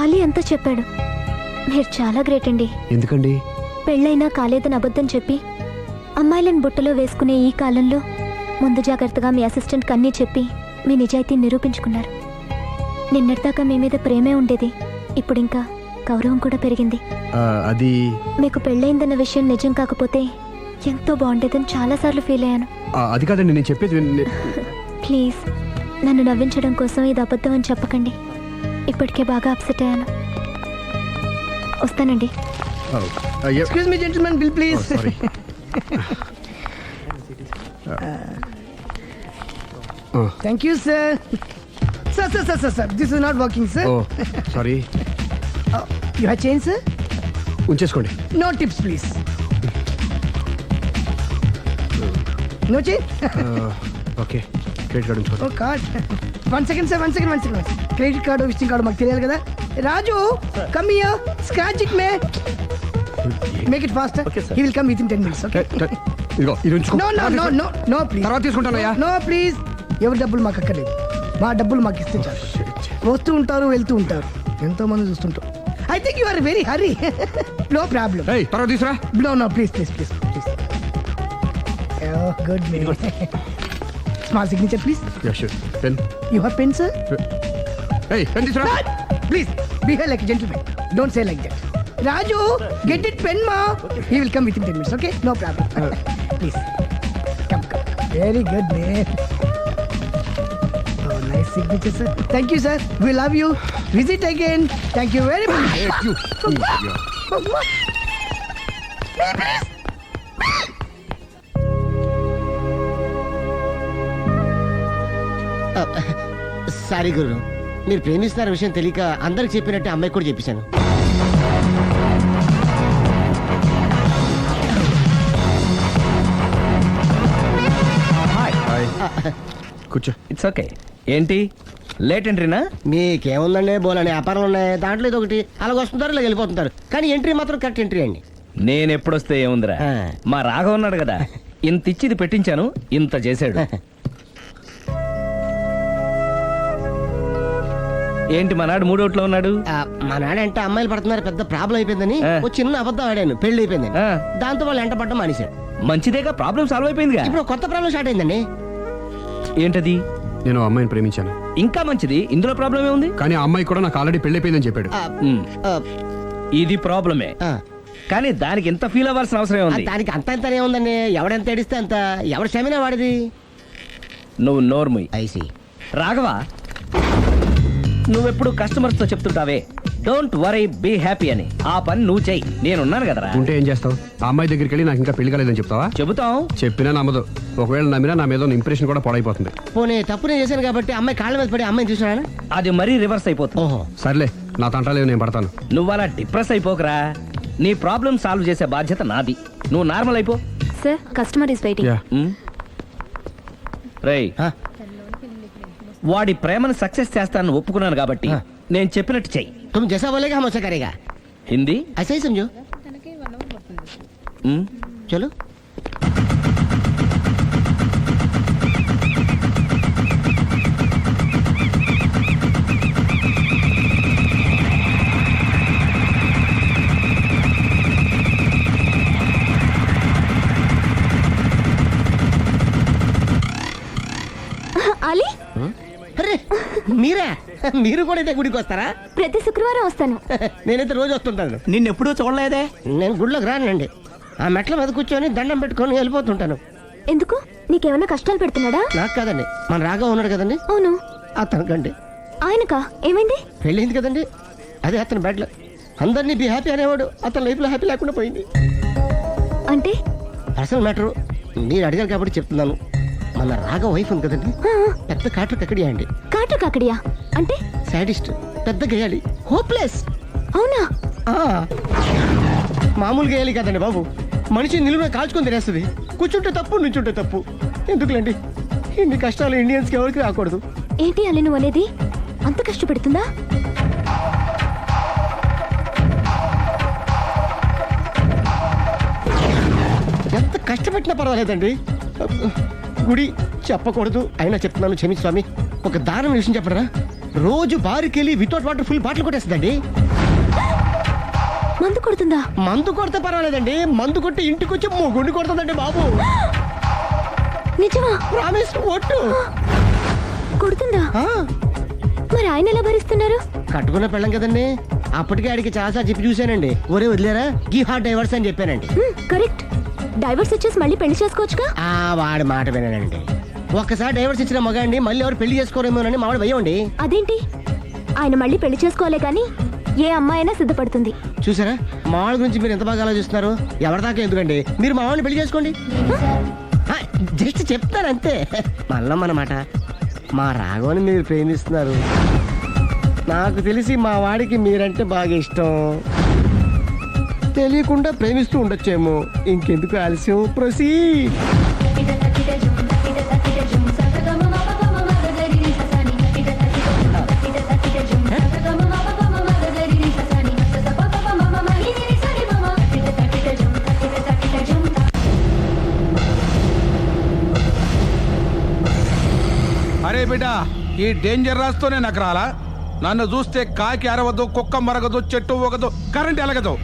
ఆలీ అంతా చెప్పాడు. మీరు చాలా గ్రేట్ అండి. ఎందుకండి? పెళ్ళైనా కాలేదని అబద్ధం చెప్పి అమ్మాయిలను బుట్టలో వేసుకునే ఈ కాలంలో ముందు జాగ్రత్తగా మీ అసిస్టెంట్కి అన్నీ చెప్పి మీ నిజాయితీ నిరూపించుకున్నారు. నిన్నటిదాకా మీ మీద ప్రేమే ఉండేది, ఇప్పుడు ఇంకా గౌరవం కూడా పెరిగింది. అది మీకు పెళ్ళైందన్న విషయం నిజం కాకపోతే ఎంతో బాగుండేదని చాలాసార్లు ఫీల్ అయ్యాను. అది కాదండి నేను చెప్పేది. ప్లీజ్ నన్ను నవ్వించడం కోసం ఇది అబద్ధం అని చెప్పకండి. ఇప్పటికే బాగా అప్సెట్ అయ్యాను. వస్తానండి. Excuse me gentlemen, bill please. Thank you sir. Sir this is not working sir. Sorry. You have change sir? ఉంచేసుకోండి. No tips please. No change. Okay, credit card ఉంచుకోండి. Oh card. One second sir, one second. Credit card visiting card మాకు తెలియాలి కదా. Raju, come here, scratch it may. Make it fast. He will come within 10 minutes. Okay. ఇదిగో ఇది ఉంచుకో. No please. తర్వాత తీసుకుంటానయ్యా. No please. ఎవరి డబ్బులు మాకు అక్కర్లేదు, మా డబ్బులు మాకు ఇస్తే చాలు. వస్తూ ఉంటారు, వెళ్తూ ఉంటారు, ఎంతో మంది చూస్తుంటారు. I think you are very hurry. No problem. తర్వాత తీసురా. No please. Good may. Small signature please. Yeah sure. Pen. You have pen sir? Pen తీసురా. Please, behave like a gentleman. Don't say like that. Raju, get it pen, ma. He will come within 10 minutes, okay? No problem. Please. Come. Very good, man. Oh, nice signature, sir. Thank you, sir. We love you. Visit again. Thank you very much. Thank you. Sorry guru, మీరు ప్రేమిస్తున్న విషయం తెలియక అందరికి చెప్పినట్టే అమ్మాయి కూడా చెప్పేశాను. కూర్చో. It's okay. ఏంటి లేట్ ఎంట్రీనా? మీకేముందండి, బోలని వ్యాపారాలు ఉన్నాయి, దాంట్లో ఇది ఒకటి అలాగ వస్తుంటారు ఇలా వెళ్ళిపోతుంటారు, కానీ ఎంట్రీ మాత్రం కరెక్ట్ ఎంట్రీ అండి. నేను ఎప్పుడొస్తే ఏముందిరా, మా రాఘవ ఉన్నాడు కదా, ఇంత ఇచ్చిది పెట్టించాను, ఇంత చేశాడు. ఏంటి మనాడు మూడోట్లో ఉన్నాడు? మా నాడంటే అమ్మాయిలు పడుతున్నారు, పెద్ద ప్రాబ్లం అయిపోయిందని ఓ చిన్న అబద్ధం ఆడాను, పెళ్లి అయిపోయింది. దాంతో వాళ్ళు ఎంట పడ్డం మానేశాడు. మంచిదేగా, ప్రాబ్లం సాల్వ్ అయిపోయిందిగా. ఇప్పుడు కొత్త ప్రాబ్లం స్టార్ట్ అయిందండి. ఏంటది? నేను ఆ అమ్మాయిని ప్రేమించాను. ఇంకా మంచిది, ఇందులో ప్రాబ్లం ఏముంది? కానీ ఆ అమ్మాయి కూడా నాకు ఆల్రెడీ పెళ్ళైపోయిందని చెప్పాడు. ఇది ప్రాబ్లమే, కానీ దానికి ఎంత ఫీల్ అవ్వాల్సిన అవసరం ఉంది? దానికి అంత ఎంతనే ఉందండి, ఎవడెంత ఏడిస్తే అంత, ఎవరి క్షమేనా వాడిది. నువ్వు నోర్ముయ్. ఐసి రాఘవ, నువ్వెప్పుడు కస్టమర్స్ తో చెప్తుంటావే డోంట్ వరీ బీ హ్యాపీ అని, ఆ పని నువ్వు చెయ్యి, నేనున్నాను కదరా. ఉంటే ఏం చేస్తావు? ఆ అమ్మాయి దగ్గరికి వెళ్ళి నాకు ఇంకా పెళ్లి కాలేదని చెప్తావా? చెబుతాం. చెప్పినా నమ్మదు. ఒకవేళ నమ్మినా నా మీద ఇంప్రెషన్ కూడా పాడైపోతుంది. పోనీ తప్పు నేను చేశాను కాబట్టి అమ్మాయి కాళ్ళ మీద పడి అమ్మాయిని చూసినా అది మరీ రివర్స్ అయిపోతుంది. ఓహో సర్లే, నా తంటాలేవు, నేను పడతాను. నువ్వు అలా డిప్రెస్ అయిపోకరా, నీ ప్రాబ్లం సాల్వ్ చేసే బాధ్యత నాది, నువ్వు నార్మల్ అయిపో. Sir, customer is waiting. రేయ్, వాడి ప్రేమను సక్సెస్ చేస్తానని ఒప్పుకున్నాను కాబట్టి నేను చెప్పినట్టు చెయ్యి. तुम जैसा बोलेगा हम वैसा करेगा. హిందీ ऐसा ही समझो. चलो. ఆలీ, అరే మీరా, మీరు కూడా అయితే గుడికి వస్తారా? ప్రతి శుక్రవారం వస్తాను. నేనైతే రోజు వస్తుంటాను. నిన్నెప్పుడూ చూడలేదే. నేను గుడిలోకి రానండి, ఆ మెట్ల మీద కూర్చొని దండం పెట్టుకొని వెళ్ళిపోతుంటాను. ఎందుకు? నీకేమైనా కష్టాలు పెడుతున్నాడా? నాకు కాదండి, మన రాగా ఉన్నాడు కదండి, అవును. అతనికండి. ఆయనకా? ఏమైంది? పెళ్ళింది కదండి, అదే అతని బెడ్లో అందరినీ బి హ్యాపీ అనేవాడు, అతని లైఫ్లో హ్యాపీ లేకుండా పోయింది. అంటే పర్సనల్ మ్యాటరు, మీరు అడిగారు కాబట్టి చెప్తున్నాను. మన రాగా వైఫ్ ఉంది కదండి, పెద్ద కాటు కక్కడియా అండి. కాటు కాకడియా అంటే? సాడిస్ట్, పెద్ద గేయాలి, హోప్లెస్. అవునా? మామూలు గేయాలి కదండి బాబు, మనిషి నిలువున కాల్చుకొని తినేస్తుంది. కూర్చుంటే తప్పు, నుంచుంటే తప్పు. ఎందుకులేండి ఇన్ని కష్టాలు ఇండియన్స్కి ఎవరికి రాకూడదు. ఏంటి అలా నువ్వు అనేది? అంత కష్టపెడుతుందా? ఎంత కష్టపెట్టినా పర్వాలేదండి. గుడి చెప్పకూడదు, అయినా చెప్తున్నాను, క్షమించు స్వామి. ఒక దారుణ విషయం చెప్పరా, రోజు బారుకెళ్ళి వితౌట్ వాటర్ ఫుల్ బాటిల్ కొట్టేస్తుందండి. మందు కొడుతుందా? మందు కొడితే పర్వాలేదండి, మందు కొట్టి ఇంటికి వచ్చి మొగుండి కొడుతుందండి బాబు. నిజమా? ప్రామిస్ ఒట్టు. కొడుతుందా? ఆ, మరి ఆయన ఎలా భరిస్తున్నారు? కట్టుకున్న పెళ్ళం కదండి. అప్పటికే ఆడికి చాలాసార్లు చెప్పి చూశానండి. ఒరే వదిలేరా గీ హార్ట్ డైవర్స్ అని చెప్పానండి. కరెక్ట్. డైవర్స్ వచ్చేసి మళ్ళీ పెళ్లి చేసుకోవచ్చుగా. ఆ వాడి మాట వినానండి. ఒక్కసారి డైవర్స్ ఇచ్చిన మగాండి మళ్ళీ ఎవరు పెళ్లి చేసుకోరేమోనని మావాడు భయం అండి. అదేంటి? ఆయన మళ్ళీ పెళ్లి చేసుకోలే కానీ ఏ అమ్మాయినా సిద్ధపడుతుంది. చూసారా మావాడి గురించి మీరు ఎంత బాగా ఆలోచిస్తున్నారు. ఎవరిదాకా ఎందుకండి, మీరు మావాడిని పెళ్లి చేసుకోండి. జస్ట్ చెప్తారు అంతే. మళ్ళా మన మాట, మా రాఘవని మీరు ప్రేమిస్తున్నారు. నాకు తెలిసి మా వాడికి మీరంటే బాగా ఇష్టం. తెలియకుండా ప్రేమిస్తూ ఉండొచ్చేమో. ఇంకెందుకు ఆలస్యం, ప్రొసీడ్. అరే బిడ్డ, ఈ డేంజర్ రాస్తూనే నాకు రాలా. నన్ను చూస్తే కాకి అరవదు, కుక్క మరగదు, చెట్టు ఊగదు, కరెంట్ ఎలగదు.